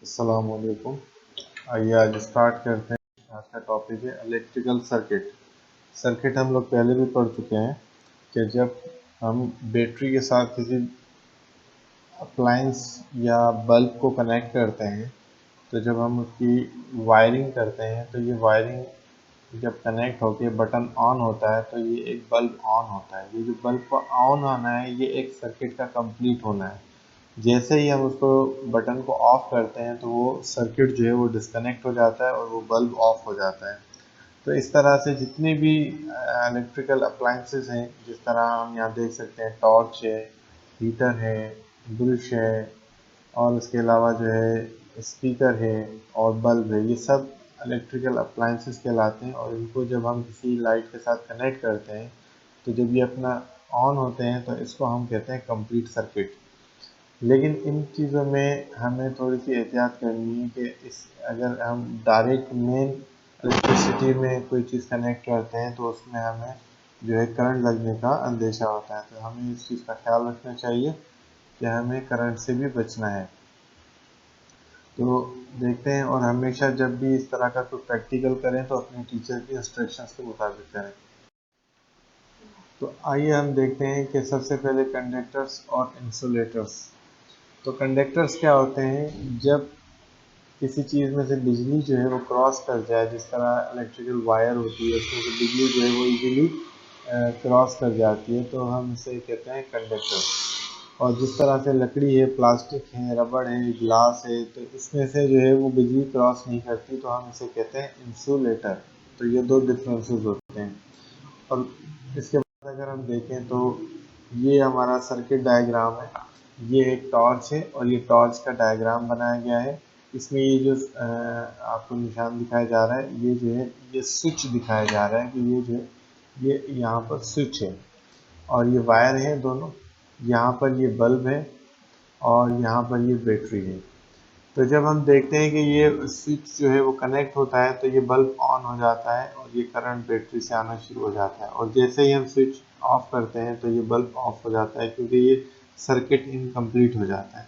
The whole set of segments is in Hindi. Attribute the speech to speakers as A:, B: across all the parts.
A: अस्सलाम वालेकुम। आइए आज स्टार्ट करते हैं। आज का टॉपिक है इलेक्ट्रिकल सर्किट। सर्किट हम लोग पहले भी पढ़ चुके हैं कि जब हम बैटरी के साथ किसी अप्लायंस या बल्ब को कनेक्ट करते हैं तो जब हम उसकी वायरिंग करते हैं तो ये वायरिंग जब कनेक्ट होकर बटन ऑन होता है तो ये एक बल्ब ऑन होता है। ये जो बल्ब का ऑन आना है ये एक सर्किट का कंप्लीट होना है। जैसे ही हम उसको बटन को ऑफ करते हैं तो वो सर्किट जो है वो डिस्कनेक्ट हो जाता है और वो बल्ब ऑफ हो जाता है। तो इस तरह से जितने भी इलेक्ट्रिकल अप्लायंसेस हैं, जिस तरह हम यहाँ देख सकते हैं टॉर्च है, हीटर है, ब्रश है और उसके अलावा जो है स्पीकर है और बल्ब है, ये सब इलेक्ट्रिकल अप्लायंसेस कहलाते हैं। और इनको जब हम किसी लाइट के साथ कनेक्ट करते हैं तो जब ये अपना ऑन होते हैं तो इसको हम कहते हैं कंप्लीट सर्किट। लेकिन इन चीज़ों में हमें थोड़ी सी एहतियात करनी है कि इस अगर हम डायरेक्ट मेन इलेक्ट्रिसिटी में कोई चीज़ कनेक्ट करते हैं तो उसमें हमें जो है करंट लगने का अंदेशा होता है। तो हमें इस चीज़ का ख्याल रखना चाहिए कि हमें करंट से भी बचना है। तो देखते हैं, और हमेशा जब भी इस तरह का कोई प्रैक्टिकल करें तो अपने टीचर के इंस्ट्रक्शंस के मुताबिक करें। तो आइए हम देखते हैं कि सबसे पहले कंडक्टर्स और इंसुलेटर्स। तो कंडक्टर्स क्या होते हैं? जब किसी चीज़ में से बिजली जो है वो क्रॉस कर जाए, जिस तरह इलेक्ट्रिकल वायर होती है उसमें से बिजली जो है वो इजीली क्रॉस कर जाती है तो हम इसे कहते हैं कंडक्टर। और जिस तरह से लकड़ी है, प्लास्टिक है, रबड़ है, ग्लास है, तो इसमें से जो है वो बिजली क्रॉस नहीं करती तो हम इसे कहते हैं इंसुलेटर। तो ये दो डिफरेंसेस होते हैं। और इसके बाद अगर हम देखें तो ये हमारा सर्किट डायग्राम है। ये एक टॉर्च है और ये टॉर्च का डायग्राम बनाया गया है। इसमें ये जो आपको निशान दिखाया जा रहा है ये जो है ये स्विच दिखाया जा रहा है कि ये जो है ये यहाँ पर स्विच है और ये वायर है दोनों। यहाँ पर ये बल्ब है और यहाँ पर ये बैटरी है। तो जब हम देखते हैं कि ये स्विच जो है वो कनेक्ट होता है तो ये बल्ब ऑन हो जाता है और ये करंट बैटरी से आना शुरू हो जाता है। और जैसे ही हम स्विच ऑफ करते हैं तो ये बल्ब ऑफ हो जाता है क्योंकि ये सर्किट इनकम्प्लीट हो जाता है।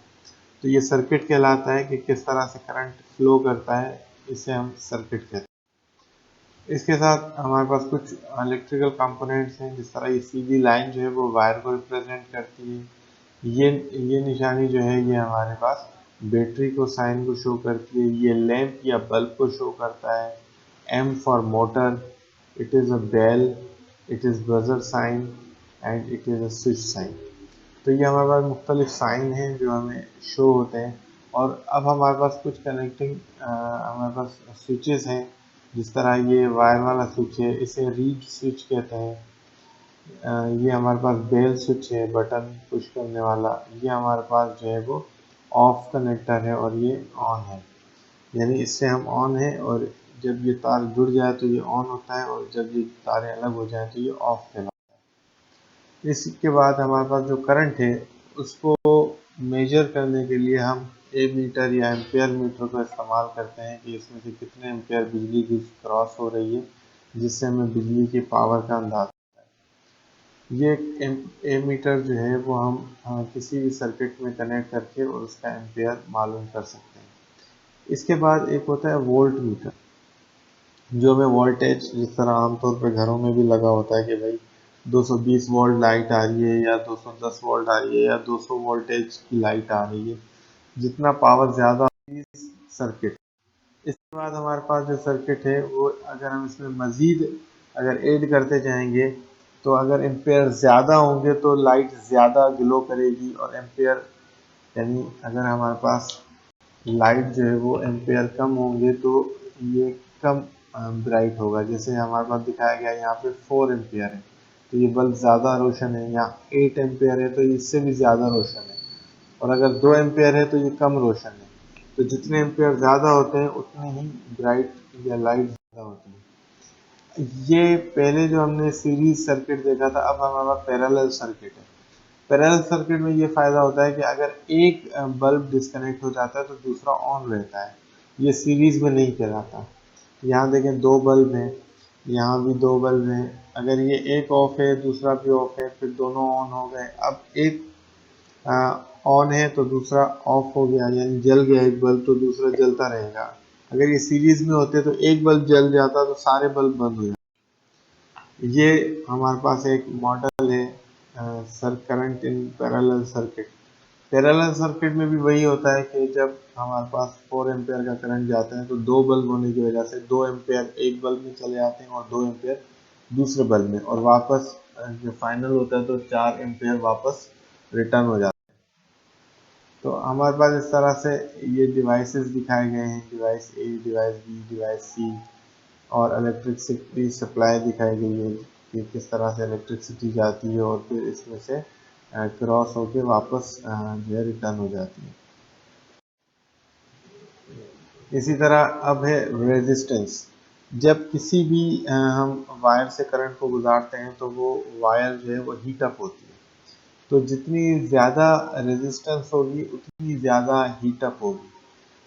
A: तो ये सर्किट कहलाता है कि किस तरह से करंट फ्लो करता है, इसे हम सर्किट कहते हैं। इसके साथ हमारे पास कुछ इलेक्ट्रिकल कंपोनेंट्स हैं, जिस तरह ये सीधी लाइन जो है वो वायर को रिप्रेजेंट करती है। ये निशानी जो है ये हमारे पास बैटरी को साइन को शो करती है। ये लैंप या बल्ब को शो करता है। M for motor, it is a bell, it is buzzer sign and it is a switch sign. तो ये हमारे पास मुख्तलिफ साइन हैं जो हमें शो होते हैं। और अब हमारे पास कुछ कनेक्टिंग हमारे पास स्विचेस हैं। जिस तरह ये वायर वाला स्विच है इसे रीड स्विच कहते हैं। ये हमारे पास बेल स्विच है बटन पुश करने वाला। ये हमारे पास जो है वो ऑफ कनेक्टर है और ये ऑन है, यानी इससे हम ऑन है और जब ये तार जुड़ जाए तो ये ऑन होता है और जब ये तारें अलग हो जाए तो ये ऑफ कहलाता है। इसके बाद हमारे पास जो करंट है उसको मेजर करने के लिए हम ए मीटर या एम्पेयर मीटर का इस्तेमाल करते हैं कि इसमें से कितने एम्पेयर बिजली की क्रॉस हो रही है, जिससे हमें बिजली की पावर का अंदाज़ा। ये एमीटर जो है वो हम किसी भी सर्किट में कनेक्ट करके और उसका एम्पेयर मालूम कर सकते हैं। इसके बाद एक होता है वोल्ट मीटर, जो हमें वोल्टेज, जिस तरह आमतौर पर घरों में भी लगा होता है कि भाई 220 वोल्ट लाइट आ रही है या 210 वोल्ट आ रही है या 200 वोल्टेज की लाइट आ रही है, जितना पावर ज़्यादा सर्किट। इसके बाद हमारे पास जो सर्किट है वो अगर हम इसमें मज़ीद अगर ऐड करते जाएंगे तो अगर एम्पेयर ज़्यादा होंगे तो लाइट ज़्यादा ग्लो करेगी, और एम्पेयर यानी अगर हमारे पास लाइट जो है वो एम्पेयर कम होंगे तो ये कम ब्राइट होगा। जैसे हमारे पास दिखाया गया यहाँ पे 4 एम्पेयर है तो ये बल्ब ज़्यादा रोशन है, यहाँ 8 एम्पेयर है तो इससे भी ज़्यादा रोशन है, और अगर 2 एम्पेयर है तो ये कम रोशन है। तो जितने एम्पेयर ज़्यादा होते हैं उतने ही ब्राइट या लाइट ज़्यादा होती है। ये पहले जो हमने सीरीज सर्किट देखा था, अब हमारा पैरेलल सर्किट है। पैरेलल सर्किट में ये फ़ायदा होता है कि अगर एक बल्ब डिस्कनेक्ट हो जाता है तो दूसरा ऑन रहता है। ये सीरीज में नहीं कहलाता। यहाँ देखें 2 बल्ब हैं, यहाँ भी 2 बल्ब हैं। अगर ये एक ऑफ है दूसरा भी ऑफ है फिर दोनों ऑन हो गए। अब एक ऑन है तो दूसरा ऑफ हो गया, यानी जल गया एक बल्ब तो दूसरा जलता रहेगा। अगर ये सीरीज में होते तो एक बल्ब जल जाता तो सारे बल्ब बंद हो जाते। ये हमारे पास एक मॉडल है sir current in parallel circuit. Parallel circuit में भी वही होता है कि जब हमारे पास 4 एम्पेयर का करंट जाता है तो दो बल्ब होने की वजह से 2 एम्पेयर एक बल्ब में चले जाते हैं और 2 एम्पेयर दूसरे बल्ब में, और वापस जो फाइनल होता है तो 4 एम्पेयर वापस रिटर्न हो जाता है। तो हमारे पास इस तरह से ये डिवाइसेस दिखाए गए हैं, डिवाइस ए, डिवाइस बी, डिवाइस सी, और इलेक्ट्रिसिटी सप्लाई दिखाई गई है कि किस तरह से इलेक्ट्रिसिटी जाती है और फिर इसमें से क्रॉस होके वापस जो है रिटर्न हो जाती है। इसी तरह अब है रेजिस्टेंस। जब किसी भी हम वायर से करंट को गुजारते हैं तो वो वायर जो है वो हीट अप होती है। तो जितनी ज़्यादा रेजिस्टेंस होगी उतनी ज़्यादा हीट अप होगी।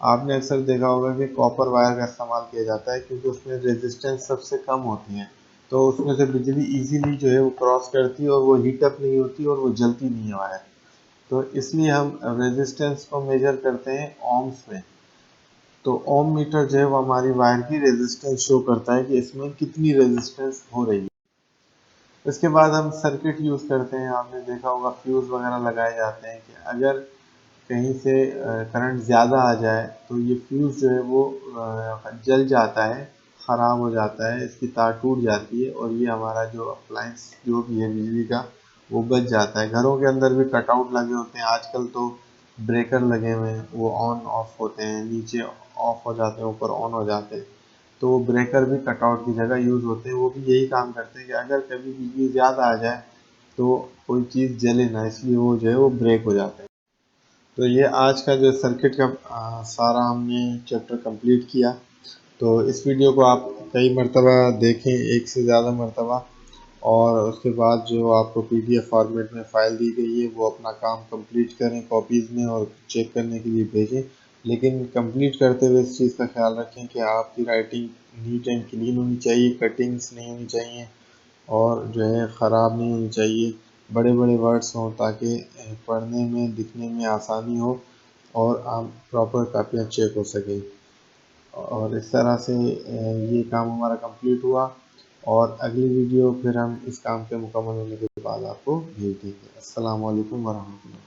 A: आपने अक्सर देखा होगा कि कॉपर वायर का इस्तेमाल किया जाता है क्योंकि उसमें रेजिस्टेंस सबसे कम होती है, तो उसमें से बिजली इजीली जो है वो क्रॉस करती है और वो हीट अप नहीं होती और वो जलती नहीं है वायर। तो इसलिए हम रेजिस्टेंस को मेजर करते हैं ohms में। तो ओम मीटर जो है वो हमारी वायर की रेजिस्टेंस शो करता है कि इसमें कितनी रेजिस्टेंस हो रही है। इसके बाद हम सर्किट यूज़ करते हैं। आपने देखा होगा फ्यूज़ वगैरह लगाए जाते हैं कि अगर कहीं से करंट ज़्यादा आ जाए तो ये फ्यूज़ जो है वो जल जाता है, ख़राब हो जाता है, इसकी तार टूट जाती है और ये हमारा जो अप्लायंस जो भी है बिजली का वो बच जाता है। घरों के अंदर भी कटआउट लगे होते हैं आजकल, तो ब्रेकर लगे हुए हैं, वो ऑन ऑफ होते हैं, नीचे ऑफ हो जाते हैं, ऊपर ऑन हो जाते हैं। तो वो ब्रेकर भी कटआउट की जगह यूज़ होते हैं। वो भी यही काम करते हैं कि अगर कभी बिजली ज़्यादा आ जाए तो कोई चीज़ जले ना, इसलिए वो जो है वो ब्रेक हो जाते हैं। तो ये आज का जो सर्किट का सारा हमने चैप्टर कंप्लीट किया। तो इस वीडियो को आप कई मरतबा देखें, एक से ज़्यादा मरतबा, और उसके बाद जो आपको पीडीएफ फॉर्मेट में फ़ाइल दी गई है वो अपना काम कंप्लीट करें कॉपीज़ में और चेक करने के लिए भेजें। लेकिन कंप्लीट करते हुए इस चीज़ का ख्याल रखें कि आपकी राइटिंग नीट एंड क्लीन होनी चाहिए, कटिंग्स नहीं होनी चाहिए और जो है ख़राब नहीं होनी चाहिए, बड़े बड़े वर्ड्स हों ताकि पढ़ने में दिखने में आसानी हो और आप प्रॉपर कापियाँ चेक हो सकें। और इस तरह से ये काम हमारा कंप्लीट हुआ और अगली वीडियो फिर हम इस काम के मुकम्मल होने के बाद आपको भेज देंगे। अस्सलाम वालेकुम वरहमतुल्लाह।